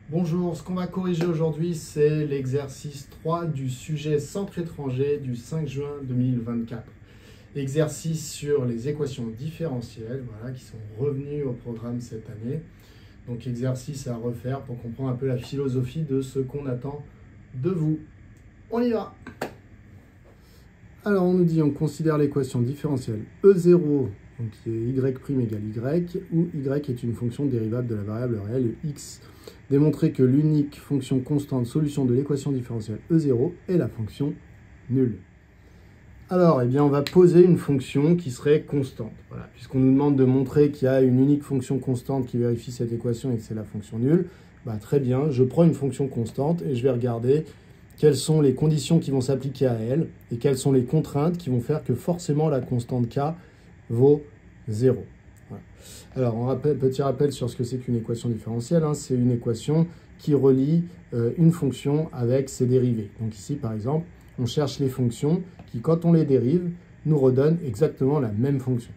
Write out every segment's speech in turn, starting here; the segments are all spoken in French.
Bonjour, ce qu'on va corriger aujourd'hui, c'est l'exercice 3 du sujet centre étranger du 5 juin 2024. Exercice sur les équations différentielles, voilà, qui sont revenus au programme cette année. Donc exercice à refaire pour comprendre un peu la philosophie de ce qu'on attend de vous. On y va! Alors on nous dit, on considère l'équation différentielle E0, donc qui est y' égale y, où y est une fonction dérivable de la variable réelle x. Démontrer que l'unique fonction constante solution de l'équation différentielle E0 est la fonction nulle. Alors, eh bien, on va poser une fonction qui serait constante. Voilà. Puisqu'on nous demande de montrer qu'il y a une unique fonction constante qui vérifie cette équation et que c'est la fonction nulle, bah, très bien, je prends une fonction constante et je vais regarder quelles sont les conditions qui vont s'appliquer à elle et quelles sont les contraintes qui vont faire que forcément la constante k vaut 0. Voilà. Alors, petit rappel sur ce que c'est qu'une équation différentielle. C'est une équation qui relie une fonction avec ses dérivées. Donc ici, par exemple, on cherche les fonctions qui, quand on les dérive, nous redonnent exactement la même fonction.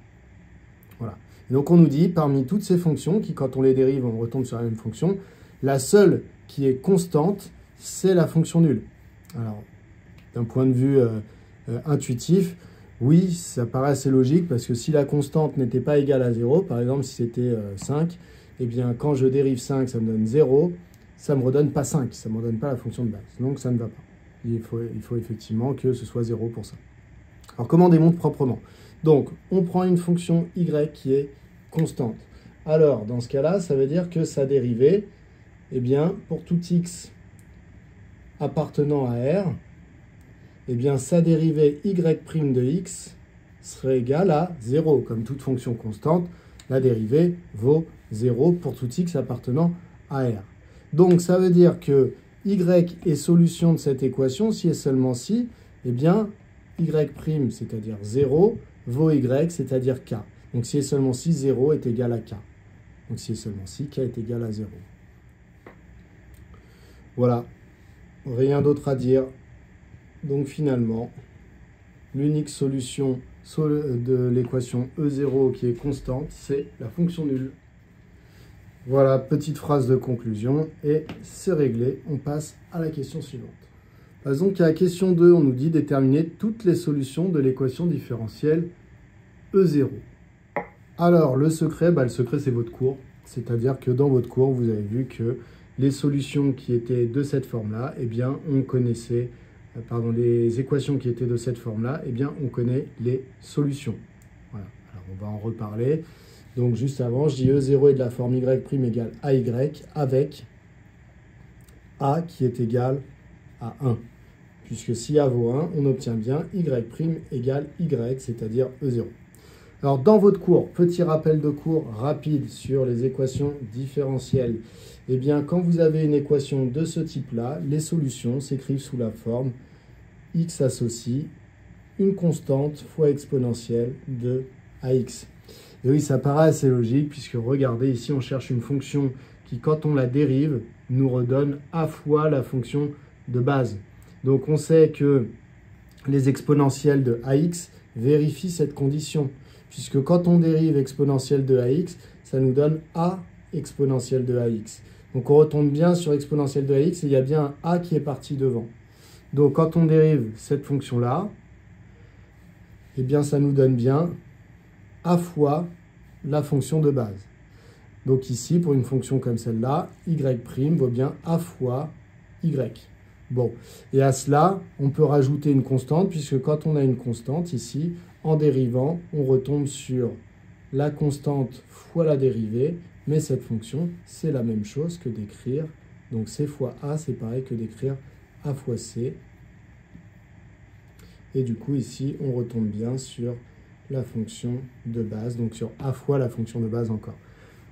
Voilà. Et donc on nous dit, parmi toutes ces fonctions qui, quand on les dérive, on retombe sur la même fonction, la seule qui est constante, c'est la fonction nulle. Alors, d'un point de vue intuitif, oui, ça paraît assez logique, parce que si la constante n'était pas égale à 0, par exemple si c'était 5, eh bien quand je dérive 5, ça me donne 0, ça ne me redonne pas 5, ça ne me redonne pas la fonction de base, donc ça ne va pas. Il faut effectivement que ce soit 0 pour ça. Alors comment on démontre proprement? Donc on prend une fonction y qui est constante. Alors dans ce cas-là, ça veut dire que sa dérivée, eh bien pour tout x appartenant à R, eh bien sa dérivée y' de x serait égale à 0. Comme toute fonction constante, la dérivée vaut 0 pour tout x appartenant à R. Donc ça veut dire que y est solution de cette équation si et seulement si, eh bien y', c'est-à-dire 0, vaut y, c'est-à-dire k. Donc si et seulement si 0 est égal à k. Donc si et seulement si k est égal à 0. Voilà, rien d'autre à dire. Donc finalement, l'unique solution de l'équation E0 qui est constante, c'est la fonction nulle. Voilà, petite phrase de conclusion, et c'est réglé. On passe à la question suivante. Donc à la question 2, on nous dit déterminer toutes les solutions de l'équation différentielle E0. Alors le secret c'est votre cours. C'est-à-dire que dans votre cours, vous avez vu que les solutions qui étaient de cette forme-là, eh bien on connaissait... les équations qui étaient de cette forme-là, eh bien, on connaît les solutions. Voilà. Alors, on va en reparler. Donc, juste avant, je dis E0 est de la forme y' égale AY avec A qui est égal à 1. Puisque si A vaut 1, on obtient bien y' égale Y, c'est-à-dire E0. Alors, dans votre cours, petit rappel de cours rapide sur les équations différentielles. Eh bien, quand vous avez une équation de ce type-là, les solutions s'écrivent sous la forme x associe une constante fois exponentielle de ax. Et oui, ça paraît assez logique, puisque regardez, ici, on cherche une fonction qui, quand on la dérive, nous redonne a fois la fonction de base. Donc, on sait que les exponentielles de ax vérifient cette condition, puisque quand on dérive exponentielle de ax, ça nous donne a exponentielle de ax. Donc on retombe bien sur exponentielle de ax et il y a bien un a qui est parti devant. Donc quand on dérive cette fonction-là, eh bien ça nous donne bien a fois la fonction de base. Donc ici, pour une fonction comme celle-là, y' vaut bien a fois y. Bon, et à cela, on peut rajouter une constante, puisque quand on a une constante ici, en dérivant, on retombe sur la constante fois la dérivée, mais cette fonction, c'est la même chose que d'écrire, donc c fois a, c'est pareil que d'écrire a fois c. Et du coup, ici, on retombe bien sur la fonction de base, donc sur a fois la fonction de base encore.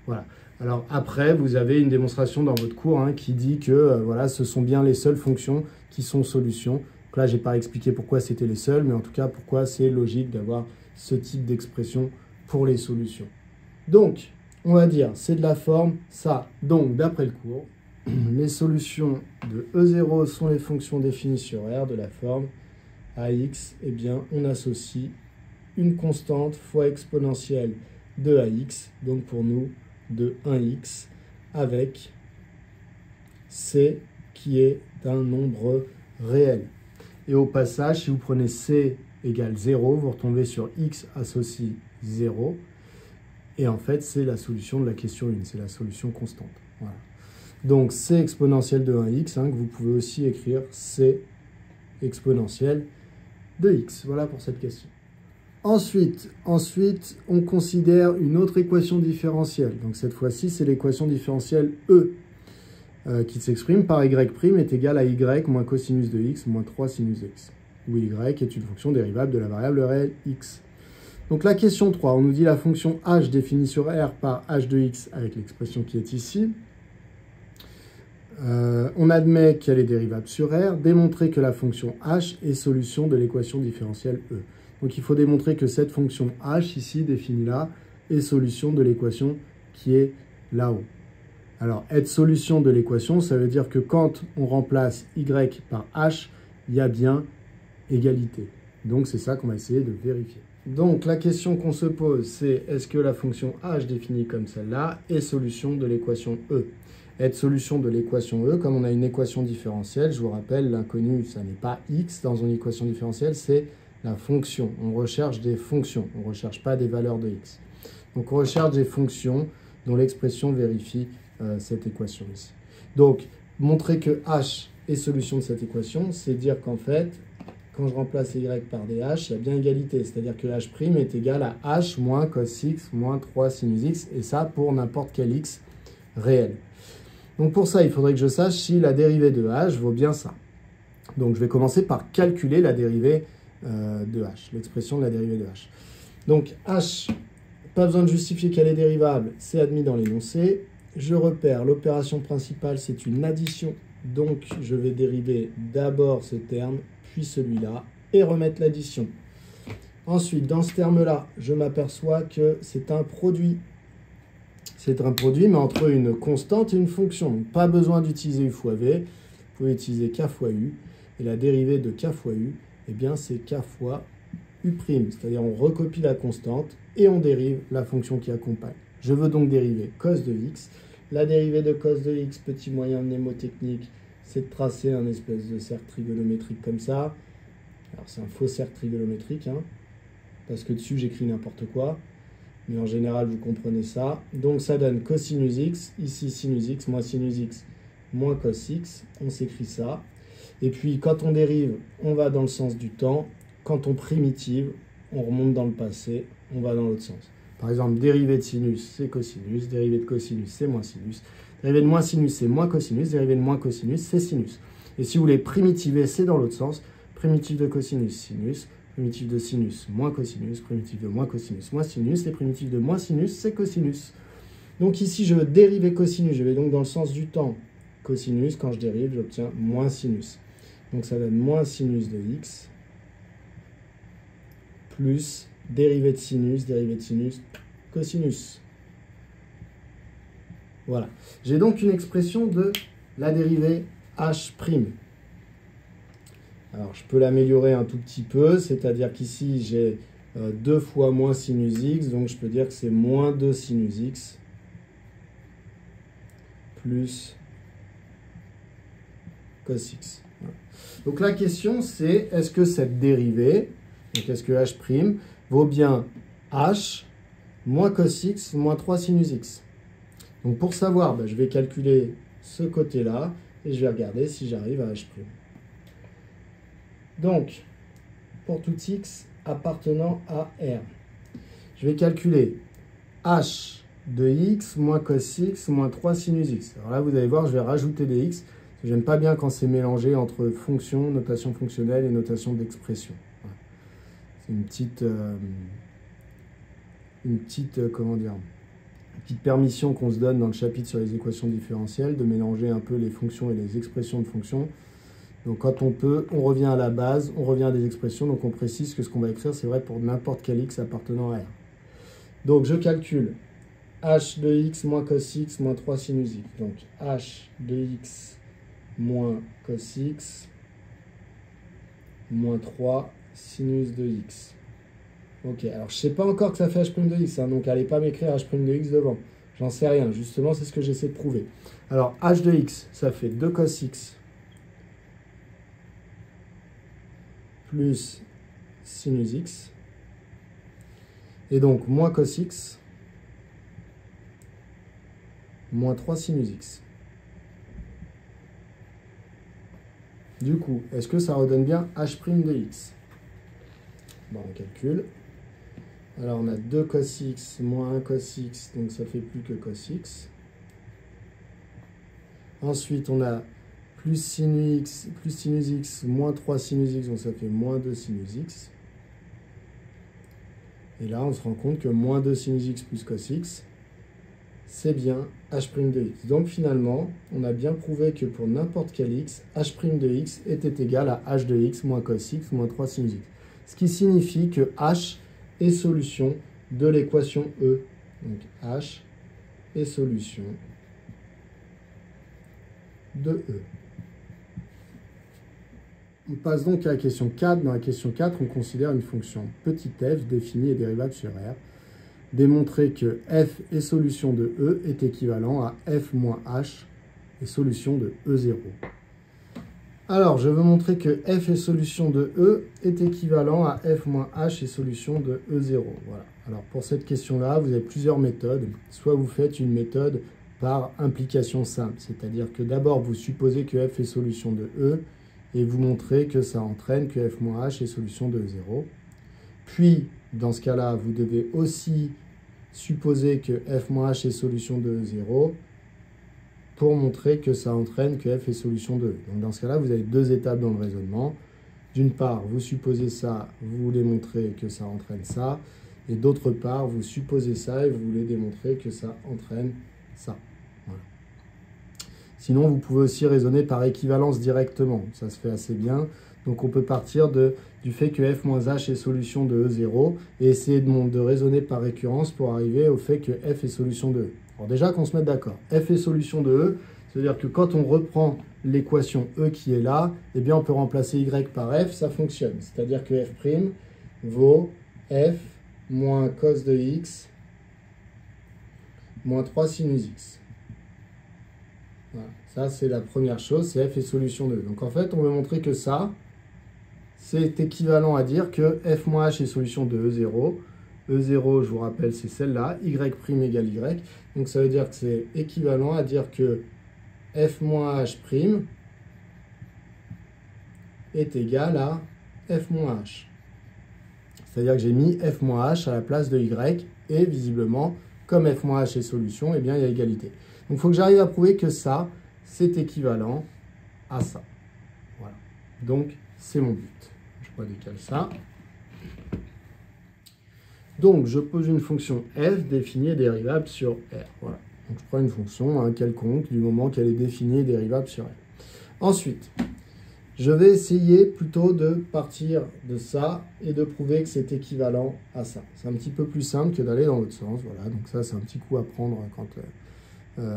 Voilà. Alors après, vous avez une démonstration dans votre cours qui dit que voilà, ce sont bien les seules fonctions qui sont solutions. Donc là, je n'ai pas expliqué pourquoi c'était les seules, mais en tout cas, pourquoi c'est logique d'avoir ce type d'expression pour les solutions. Donc, on va dire, c'est de la forme ça. Donc, d'après le cours, les solutions de E0 sont les fonctions définies sur R de la forme AX. Eh bien, on associe une constante fois exponentielle de AX, donc pour nous, de 1x, avec c qui est un nombre réel. Et au passage, si vous prenez c égale 0, vous retombez sur x associe 0. Et en fait, c'est la solution de la question 1, c'est la solution constante. Voilà. Donc, c exponentielle de 1x, que vous pouvez aussi écrire c exponentielle de x. Voilà pour cette question. Ensuite, on considère une autre équation différentielle. Donc, cette fois-ci, c'est l'équation différentielle E, qui s'exprime par y' est égal à y moins cosinus de x moins 3 sinus x, où y est une fonction dérivable de la variable réelle x. Donc la question 3, on nous dit la fonction h définie sur R par h de x avec l'expression qui est ici. On admet qu'elle est dérivable sur R, démontrer que la fonction h est solution de l'équation différentielle E. Donc il faut démontrer que cette fonction h, ici définie là, est solution de l'équation qui est là-haut. Alors être solution de l'équation, ça veut dire que quand on remplace y par h, il y a bien égalité. Donc c'est ça qu'on va essayer de vérifier. Donc la question qu'on se pose, c'est est-ce que la fonction h définie comme celle-là est solution de l'équation E? Être solution de l'équation E, comme on a une équation différentielle, je vous rappelle, l'inconnu, ça n'est pas x dans une équation différentielle, c'est la fonction. On recherche des fonctions, on ne recherche pas des valeurs de x. Donc on recherche des fonctions dont l'expression vérifie cette équation ici. Donc montrer que h est solution de cette équation, c'est dire qu'en fait, quand je remplace y par des h, il y a bien égalité. C'est-à-dire que h' est égal à h moins cos x moins 3 sinus x, et ça pour n'importe quel x réel. Donc pour ça, il faudrait que je sache si la dérivée de h vaut bien ça. Donc je vais commencer par calculer la dérivée de h, l'expression de la dérivée de h. Donc h, pas besoin de justifier qu'elle est dérivable, c'est admis dans l'énoncé. Je repère, l'opération principale, c'est une addition. Donc je vais dériver d'abord ce terme, puis celui-là, et remettre l'addition. Ensuite, dans ce terme-là, je m'aperçois que c'est un produit. C'est un produit, mais entre une constante et une fonction. Donc, pas besoin d'utiliser u fois v, vous pouvez utiliser k fois u, et la dérivée de k fois u, eh bien c'est k fois u', c'est-à-dire on recopie la constante et on dérive la fonction qui accompagne. Je veux donc dériver cos de x. La dérivée de cos de x, petit moyen mnémotechnique, c'est de tracer un espèce de cercle trigonométrique comme ça. Alors c'est un faux cercle trigonométrique, parce que dessus j'écris n'importe quoi. Mais en général, vous comprenez ça. Donc ça donne cosinus x, ici sinus x, moins sinus x, moins cos x. On s'écrit ça. Et puis quand on dérive, on va dans le sens du temps. Quand on primitive, on remonte dans le passé, on va dans l'autre sens. Par exemple, dérivée de sinus, c'est cosinus. Dérivée de cosinus, c'est moins sinus. Dérivée de moins sinus, c'est moins cosinus. Dérivée de moins cosinus, c'est sinus. Et si vous voulez primitiver, c'est dans l'autre sens. Primitive de cosinus, sinus. Primitive de sinus, moins cosinus. Primitive de moins cosinus, moins sinus. Et primitive de moins sinus, c'est cosinus. Donc ici, je veux dériver cosinus. Je vais donc dans le sens du temps. Cosinus, quand je dérive, j'obtiens moins sinus. Donc ça donne moins sinus de x plus dérivée de sinus, cosinus. Voilà. J'ai donc une expression de la dérivée h'. Alors, je peux l'améliorer un tout petit peu, c'est-à-dire qu'ici, j'ai 2 fois moins sinus x, donc je peux dire que c'est moins 2 sinus x plus cos x. Voilà. Donc la question, c'est est-ce que cette dérivée, donc est-ce que h' vaut bien h moins cos x moins 3 sinus x? Donc pour savoir, je vais calculer ce côté-là et je vais regarder si j'arrive à h'. Donc, pour tout x appartenant à R, je vais calculer h de x moins cos x moins 3 sinus x. Alors là, vous allez voir, je vais rajouter des x. J'aime pas bien quand c'est mélangé entre fonction, notation fonctionnelle et notation d'expression. Voilà. C'est une petite permission qu'on se donne dans le chapitre sur les équations différentielles, de mélanger un peu les fonctions et les expressions de fonctions. Donc quand on peut, on revient à la base, on revient à des expressions, donc on précise que ce qu'on va écrire, c'est vrai pour n'importe quel x appartenant à R. Donc je calcule h de x moins cos x moins 3 sinus x. Donc h de x moins cos x moins 3 sinus de x. Ok, alors je ne sais pas encore que ça fait h' de x, donc allez pas m'écrire h' de x devant. J'en sais rien, justement, c'est ce que j'essaie de prouver. Alors, h de x, ça fait 2 cos x plus sinus x. Et donc, moins cos x, moins 3 sinus x. Du coup, est-ce que ça redonne bien h' de x? Bon, on calcule. Alors, on a 2 cos x moins 1 cos x, donc ça fait plus que cos x. Ensuite, on a plus sinus x moins 3 sinus x, donc ça fait moins 2 sinus x. Et là, on se rend compte que moins 2 sinus x plus cos x, c'est bien h' de x. Donc finalement, on a bien prouvé que pour n'importe quel x, h' de x était égal à h de x moins cos x moins 3 sinus x. Ce qui signifie que h est solution de l'équation E. Donc h est solution de E. On passe donc à la question 4. Dans la question 4, on considère une fonction petit f définie et dérivable sur R. Démontrer que f est solution de E est équivalent à f moins h est solution de E0. Alors, je veux montrer que f est solution de E est équivalent à f moins h est solution de E0. Voilà. Alors, pour cette question-là, vous avez plusieurs méthodes. Soit vous faites une méthode par implication simple, c'est-à-dire que d'abord, vous supposez que f est solution de E et vous montrez que ça entraîne que f moins h est solution de E0. Puis, dans ce cas-là, vous devez aussi supposer que f moins h est solution de E0 pour montrer que ça entraîne que f est solution de E. Donc dans ce cas-là, vous avez deux étapes dans le raisonnement. D'une part, vous supposez ça, vous voulez montrer que ça entraîne ça. Et d'autre part, vous supposez ça et vous voulez démontrer que ça entraîne ça. Voilà. Sinon, vous pouvez aussi raisonner par équivalence directement. Ça se fait assez bien. Donc on peut partir du fait que f moins h est solution de E0 et essayer de raisonner par récurrence pour arriver au fait que f est solution de E. Alors déjà qu'on se mette d'accord, f est solution de E, c'est-à-dire que quand on reprend l'équation E qui est là, eh bien on peut remplacer y par f, ça fonctionne. C'est-à-dire que f' vaut f moins cos de x moins 3 sinus x. Voilà. Ça c'est la première chose, c'est f est solution de E. Donc en fait, on veut montrer que ça, c'est équivalent à dire que f moins h est solution de E0. E0, je vous rappelle, c'est celle-là, y' égale y. Donc ça veut dire que c'est équivalent à dire que f moins h' est égal à f moins h. C'est-à-dire que j'ai mis f moins h à la place de y, et visiblement, comme f moins h est solution, eh bien il y a égalité. Donc il faut que j'arrive à prouver que ça, c'est équivalent à ça. Voilà. Donc c'est mon but. Je redécale ça. Donc, je pose une fonction f définie et dérivable sur R. Voilà. Donc, je prends une fonction quelconque du moment qu'elle est définie et dérivable sur R. Ensuite, je vais essayer plutôt de partir de ça et de prouver que c'est équivalent à ça. C'est un petit peu plus simple que d'aller dans l'autre sens. Voilà. Donc, ça, c'est un petit coup à prendre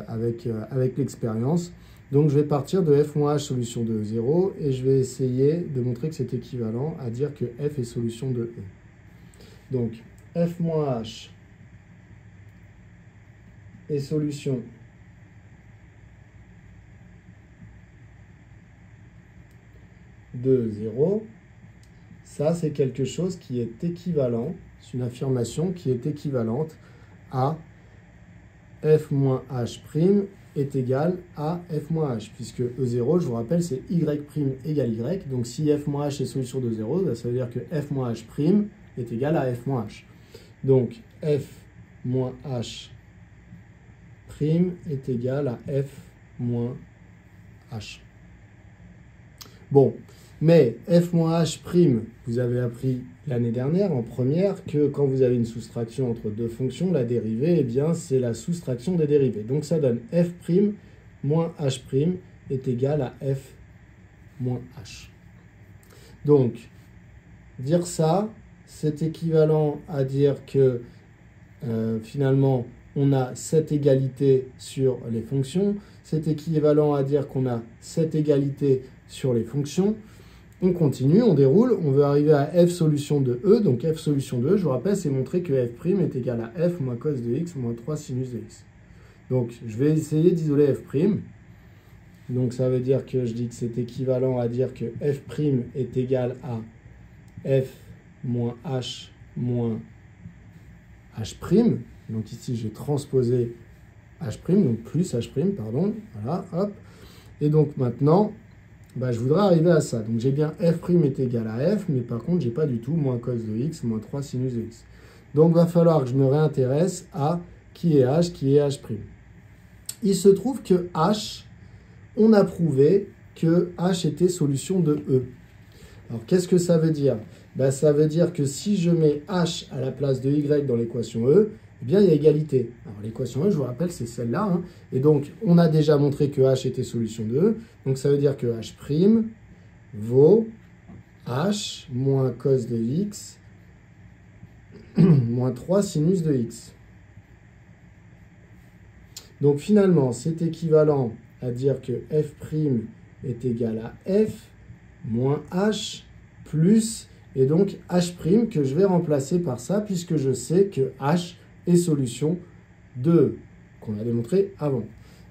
avec l'expérience. Donc, je vais partir de f moins h solution de 0 et je vais essayer de montrer que c'est équivalent à dire que f est solution de E. Donc, f moins h est solution de 0. Ça, c'est quelque chose qui est équivalent, c'est une affirmation qui est équivalente à f moins h' est égal à f moins h, puisque E0, je vous rappelle, c'est y' égale y. Donc, si f moins h est solution de 0, ça veut dire que f moins h' est égal à f moins h. Donc, f moins h' est égal à f moins h. Bon, mais f moins h', vous avez appris l'année dernière en première que quand vous avez une soustraction entre deux fonctions, la dérivée, eh bien, c'est la soustraction des dérivées. Donc, ça donne f' moins h' est égal à f moins h. Donc, dire ça, c'est équivalent à dire que finalement, on a cette égalité sur les fonctions. C'est équivalent à dire qu'on a cette égalité sur les fonctions. On continue, on déroule. On veut arriver à f solution de E. Donc f solution de E, je vous rappelle, c'est montrer que f' est égal à f moins cos de x moins 3 sinus de x. Donc, je vais essayer d'isoler f'. Donc, ça veut dire que je dis que c'est équivalent à dire que f' est égal à f moins h moins h'. Donc, ici, je vais transposer h', donc plus h', pardon. Voilà, hop. Et donc, maintenant, bah, je voudrais arriver à ça. Donc, j'ai bien f' est égal à f, mais par contre, je n'ai pas du tout moins cos de x, moins 3 sinus de x. Donc, il va falloir que je me réintéresse à qui est h, qui est h'. Il se trouve que h, on a prouvé que h était solution de E. Alors, qu'est-ce que ça veut dire? Ben, ça veut dire que si je mets h à la place de y dans l'équation E, eh bien, il y a égalité. Alors, l'équation E, je vous rappelle, c'est celle-là. Hein. Et donc, on a déjà montré que h était solution de E. Donc, ça veut dire que h' vaut h moins cos de x moins 3 sinus de x. Donc, finalement, c'est équivalent à dire que f' est égal à f moins h plus, et donc h' que je vais remplacer par ça, puisque je sais que h est solution de E, qu'on a démontré avant.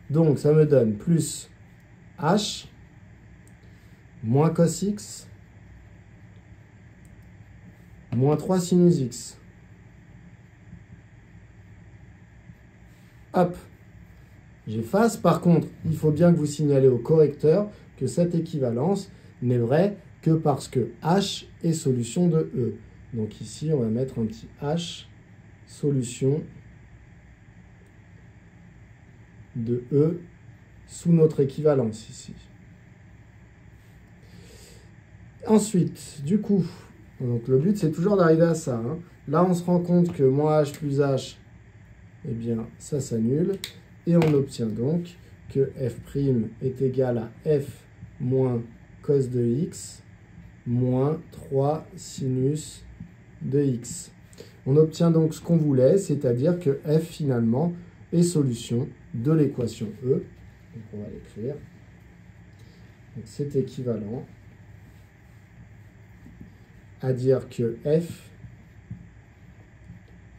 Donc, ça me donne plus h moins cos x moins 3 sinus x. Hop, j'efface. Par contre, il faut bien que vous signalez au correcteur que cette équivalence n'est vraie que parce que h est solution de E. Donc ici, on va mettre un petit h, solution de E sous notre équivalence ici. Ensuite, du coup, donc le but c'est toujours d'arriver à ça. Hein. Là, on se rend compte que moins h plus h, eh bien, ça s'annule. Et on obtient donc que f' est égal à f moins cos de x moins 3 sinus de x. On obtient donc ce qu'on voulait, c'est-à-dire que f finalement est solution de l'équation E. Donc on va l'écrire. C'est équivalent à dire que f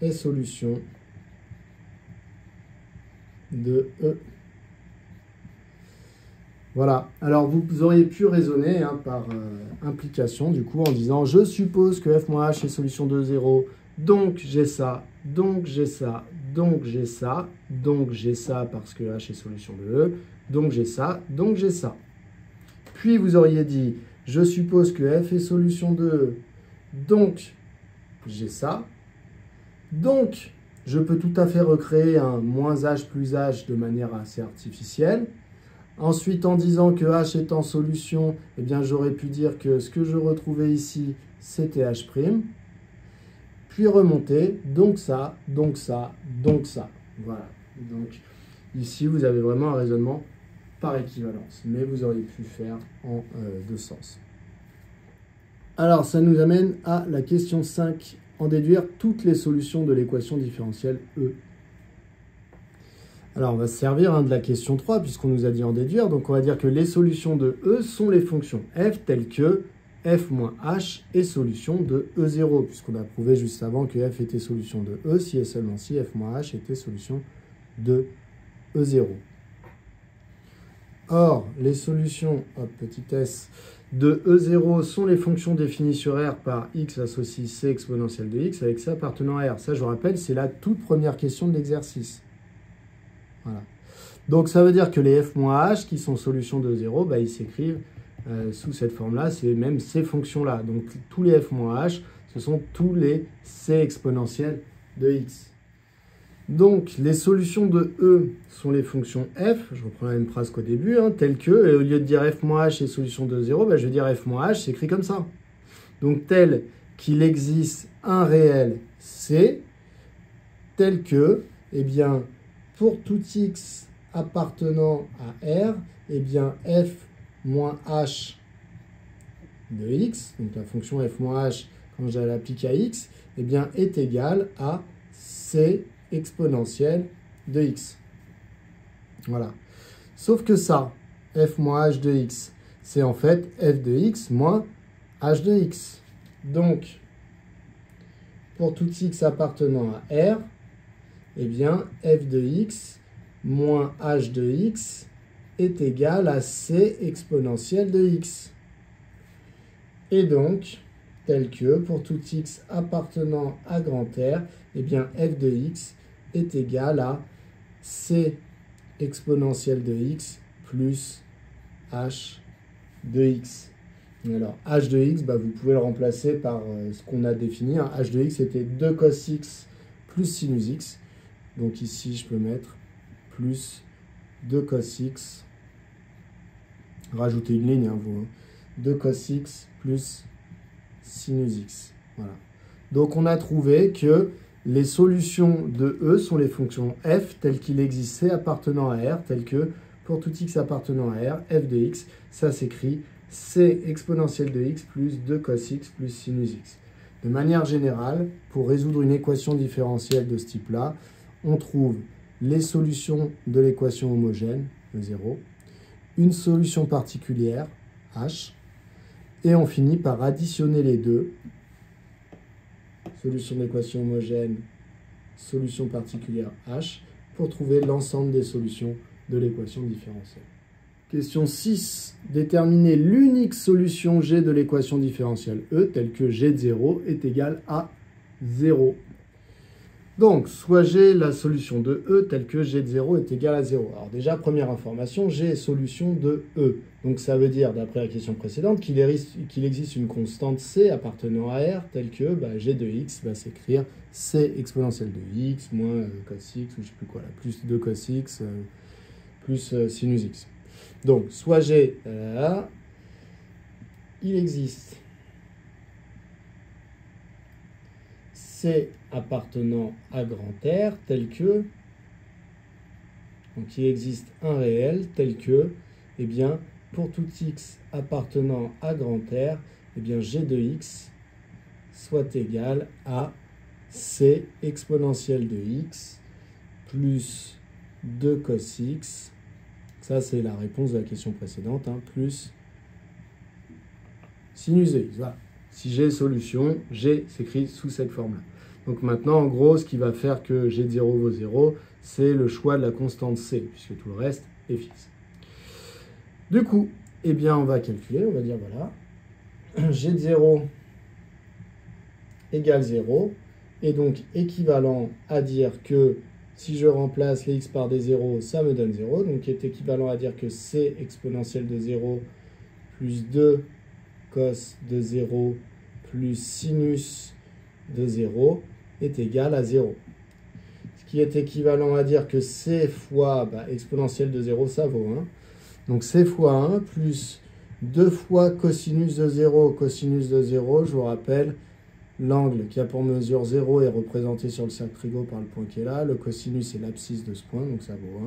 est solution de E. Voilà, alors vous auriez pu raisonner hein, par implication, du coup, en disant « Je suppose que f moins h est solution de 0, donc j'ai ça, donc j'ai ça, donc j'ai ça, donc j'ai ça parce que h est solution de E, donc j'ai ça, donc j'ai ça. » Puis vous auriez dit « Je suppose que f est solution de E, donc j'ai ça, donc je peux tout à fait recréer un moins h plus h de manière assez artificielle. » Ensuite, en disant que h est en solution, eh bien, j'aurais pu dire que ce que je retrouvais ici, c'était h'. Puis remonter, donc ça, donc ça, donc ça. Voilà. Donc, ici, vous avez vraiment un raisonnement par équivalence. Mais vous auriez pu faire en deux sens. Alors, ça nous amène à la question 5. En déduire toutes les solutions de l'équation différentielle E. Alors, on va se servir de la question 3, puisqu'on nous a dit en déduire. Donc, on va dire que les solutions de E sont les fonctions f telles que f moins h est solution de E0, puisqu'on a prouvé juste avant que f était solution de E, si et seulement si f moins h était solution de E0. Or, les solutions, petit s, de E0 sont les fonctions définies sur R par x associe c exponentielle de x avec c appartenant à R. Ça, je vous rappelle, c'est la toute première question de l'exercice. Voilà. Donc, ça veut dire que les f moins h, qui sont solutions de 0, bah, ils s'écrivent sous cette forme-là, c'est même ces fonctions-là. Donc, tous les f moins h, ce sont tous les c exponentielles de x. Donc, les solutions de E sont les fonctions f, je reprends la même phrase qu'au début, hein, telles que, et au lieu de dire f moins h est solution de 0, bah, je vais dire f moins h, c'est écrit comme ça. Donc, tel qu'il existe un réel c, tel que, eh bien, pour tout x appartenant à R, eh bien f moins h de x, donc la fonction f moins h, quand je l'applique à x, eh bien est égale à c exponentielle de x. Voilà. Sauf que ça, f moins h de x, c'est en fait f de x moins h de x. Donc, pour tout x appartenant à R, eh bien, f de x moins h de x est égal à c exponentielle de x. Et donc, tel que pour tout x appartenant à grand R, eh bien f de x est égal à c exponentielle de x plus h de x. Alors, h de x, bah, vous pouvez le remplacer par ce qu'on a défini. H de x était 2 cos x plus sinus x. Donc ici, je peux mettre plus 2 cos x. Rajouter une ligne, hein, vous. 2 cos x plus sinus x. Voilà. Donc on a trouvé que les solutions de E sont les fonctions f telles qu'il existait appartenant à R, telles que pour tout x appartenant à R, f de x, ça s'écrit c exponentielle de x plus 2 cos x plus sinus x. De manière générale, pour résoudre une équation différentielle de ce type-là, on trouve les solutions de l'équation homogène, E0, une solution particulière, h, et on finit par additionner les deux, solution d'équation homogène, solution particulière h, pour trouver l'ensemble des solutions de l'équation différentielle. Question 6. Déterminer l'unique solution g de l'équation différentielle E, telle que g de 0 est égal à 0. Donc, soit g la solution de E, telle que g de 0 est égal à 0. Alors déjà, première information, g est solution de E. Donc ça veut dire, d'après la question précédente, qu'il existe une constante c appartenant à R, telle que g de x va s'écrire c exponentielle de x moins cos x, ou je ne sais plus quoi là, plus 2 cos x plus sinus x. Donc, soit g, il existe c appartenant à grand R, tel que, donc il existe un réel, tel que, eh bien, pour tout x appartenant à grand R, eh bien, g de x soit égal à c exponentielle de x plus 2 cos x. Ça, c'est la réponse de la question précédente, hein, plus sinus de x. Voilà. Si g est solution, g s'écrit sous cette forme-là. Donc maintenant, en gros, ce qui va faire que g de 0 vaut 0, c'est le choix de la constante c, puisque tout le reste est fixe. Du coup, eh bien, on va calculer, on va dire, voilà, g de 0 égale 0, et donc équivalent à dire que si je remplace les x par des 0, ça me donne 0, donc qui est équivalent à dire que c exponentielle de 0 plus 2 cos de 0 plus sinus de 0 est égal à 0. Ce qui est équivalent à dire que c fois exponentielle de 0, ça vaut 1. Donc c fois 1 plus 2 fois cosinus de 0, cosinus de 0, je vous rappelle, l'angle qui a pour mesure 0 est représenté sur le cercle trigo par le point qui est là. Le cosinus est l'abscisse de ce point, donc ça vaut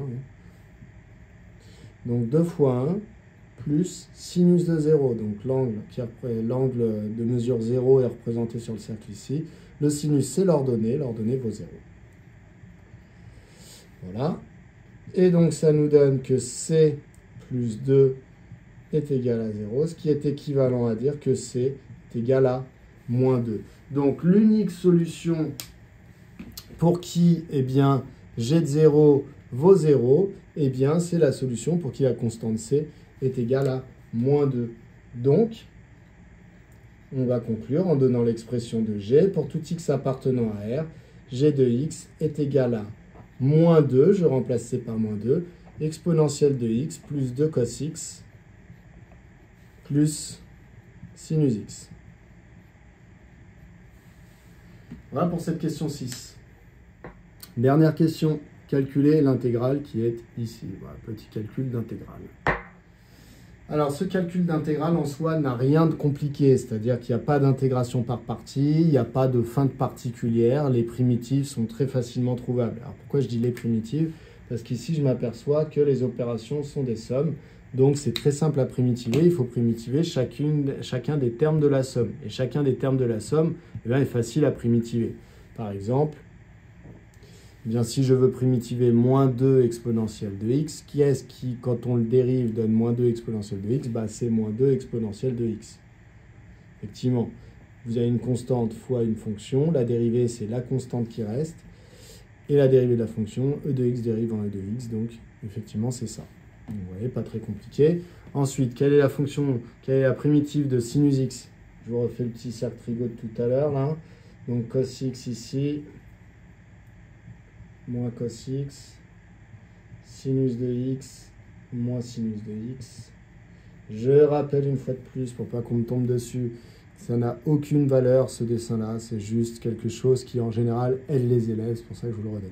1. Donc 2 fois 1 plus sinus de 0. Donc l'angle de mesure 0 est représenté sur le cercle ici. Le sinus, c'est l'ordonnée. L'ordonnée vaut 0. Voilà. Et donc ça nous donne que c plus 2 est égal à 0, ce qui est équivalent à dire que c est égal à moins 2. Donc l'unique solution pour qui eh bien, g de 0 vaut 0, eh bien c'est la solution pour qui la constante c est égale à moins 2. Donc, on va conclure en donnant l'expression de g. Pour tout x appartenant à R, g de x est égal à moins 2, je remplace c par moins 2, exponentielle de x plus 2 cos x plus sinus x. Voilà pour cette question 6. Dernière question, calculer l'intégrale qui est ici. Voilà, petit calcul d'intégrale. Alors, ce calcul d'intégrale en soi n'a rien de compliqué, c'est-à-dire qu'il n'y a pas d'intégration par partie, il n'y a pas de feinte particulière, les primitives sont très facilement trouvables. Alors, pourquoi je dis les primitives? Parce qu'ici, je m'aperçois que les opérations sont des sommes, donc c'est très simple à primitiver. Il faut primitiver chacun des termes de la somme. Et chacun des termes de la somme est facile à primitiver. Par exemple, eh bien, si je veux primitiver moins 2 exponentielle de x, qui est-ce qui, quand on le dérive, donne moins 2 exponentielle de x? C'est moins 2 exponentielle de x. Effectivement, vous avez une constante fois une fonction. La dérivée, c'est la constante qui reste. et la dérivée de la fonction, e de x dérive en e de x, donc effectivement c'est ça. Donc, vous voyez, pas très compliqué. Ensuite, quelle est la fonction, quelle est la primitive de sinus x? Je vous refais le petit cercle trigo de tout à l'heure, là. Donc cos x ici, moins cos x, sinus de x, moins sinus de x. Je rappelle une fois de plus, pour pas qu'on me tombe dessus, ça n'a aucune valeur ce dessin-là, c'est juste quelque chose qui en général aide les élèves, c'est pour ça que je vous le redonne.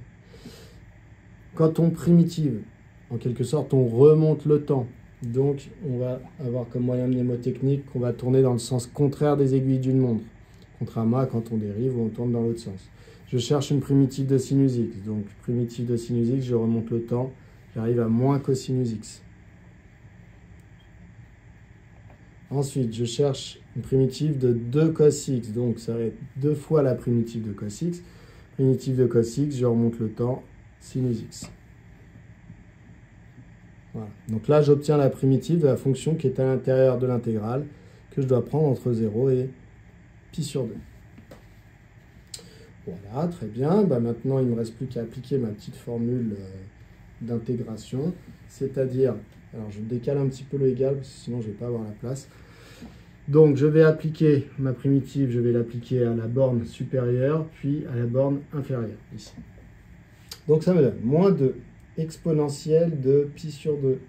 Quand on primitive, en quelque sorte, on remonte le temps. Donc, on va avoir comme moyen mnémotechnique qu'on va tourner dans le sens contraire des aiguilles d'une montre. Contrairement à quand on dérive ou on tourne dans l'autre sens. Je cherche une primitive de sinus x. Donc, primitive de sinus x, je remonte le temps. J'arrive à moins cosinus x. Ensuite, je cherche une primitive de 2 cos x. Donc, ça va être 2 fois la primitive de cos x. Primitive de cos x, je remonte le temps, sinus x. Voilà. Donc là, j'obtiens la primitive de la fonction qui est à l'intérieur de l'intégrale, que je dois prendre entre 0 et pi sur 2. Voilà, très bien. Maintenant, il ne me reste plus qu'à appliquer ma petite formule d'intégration, c'est-à-dire, alors je décale un petit peu le égal, parce que sinon je ne vais pas avoir la place. Donc, je vais appliquer ma primitive, je vais l'appliquer à la borne supérieure, puis à la borne inférieure, ici. Donc, ça me donne moins 2 exponentielle de pi sur 2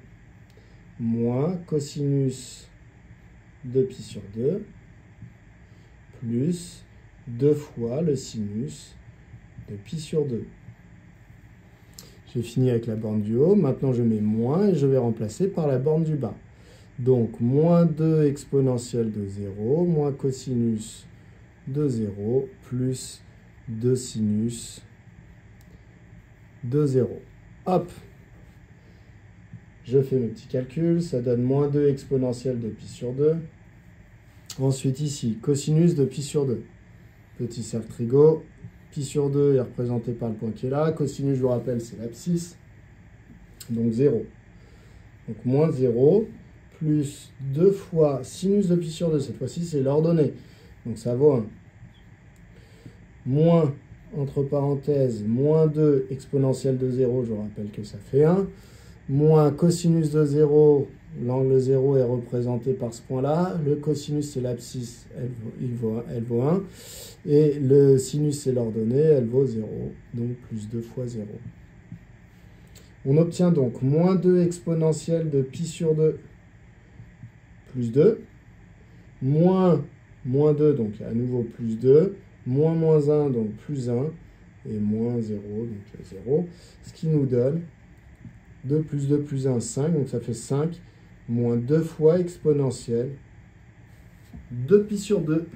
moins cosinus de pi sur 2 plus 2 fois le sinus de pi sur 2. J'ai fini avec la borne du haut. Maintenant, je mets moins et je vais remplacer par la borne du bas. Donc, moins 2 exponentielle de 0 moins cosinus de 0 plus 2 sinus de 0. Hop, je fais mes petits calculs, ça donne moins 2 exponentielle de pi sur 2. Ensuite ici, cosinus de pi sur 2. Petit cercle trigo, pi sur 2 est représenté par le point qui est là. Cosinus, je vous rappelle, c'est l'abscisse, donc 0. Donc moins 0, plus 2 fois sinus de pi sur 2, cette fois-ci c'est l'ordonnée, donc ça vaut 1. Moins, entre parenthèses, moins 2 exponentielle de 0, je vous rappelle que ça fait 1, moins cosinus de 0, l'angle 0 est représenté par ce point-là, le cosinus c'est l'abscisse, elle vaut 1, et le sinus c'est l'ordonnée, elle vaut 0, donc plus 2 fois 0. On obtient donc moins 2 exponentielle de pi sur 2 plus 2, moins 2, donc à nouveau plus 2, moins 1, donc plus 1, et moins 0, donc 0, ce qui nous donne 2 plus 2 plus 1, 5, donc ça fait 5, moins 2 fois exponentielle de pi sur 2.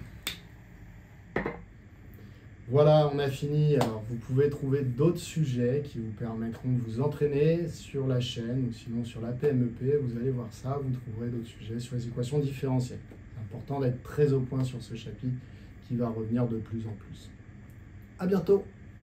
Voilà, on a fini. Alors, vous pouvez trouver d'autres sujets qui vous permettront de vous entraîner sur la chaîne ou sinon sur la PMEP. Vous allez voir ça, vous trouverez d'autres sujets sur les équations différentielles. C'est important d'être très au point sur ce chapitre qui va revenir de plus en plus. À bientôt!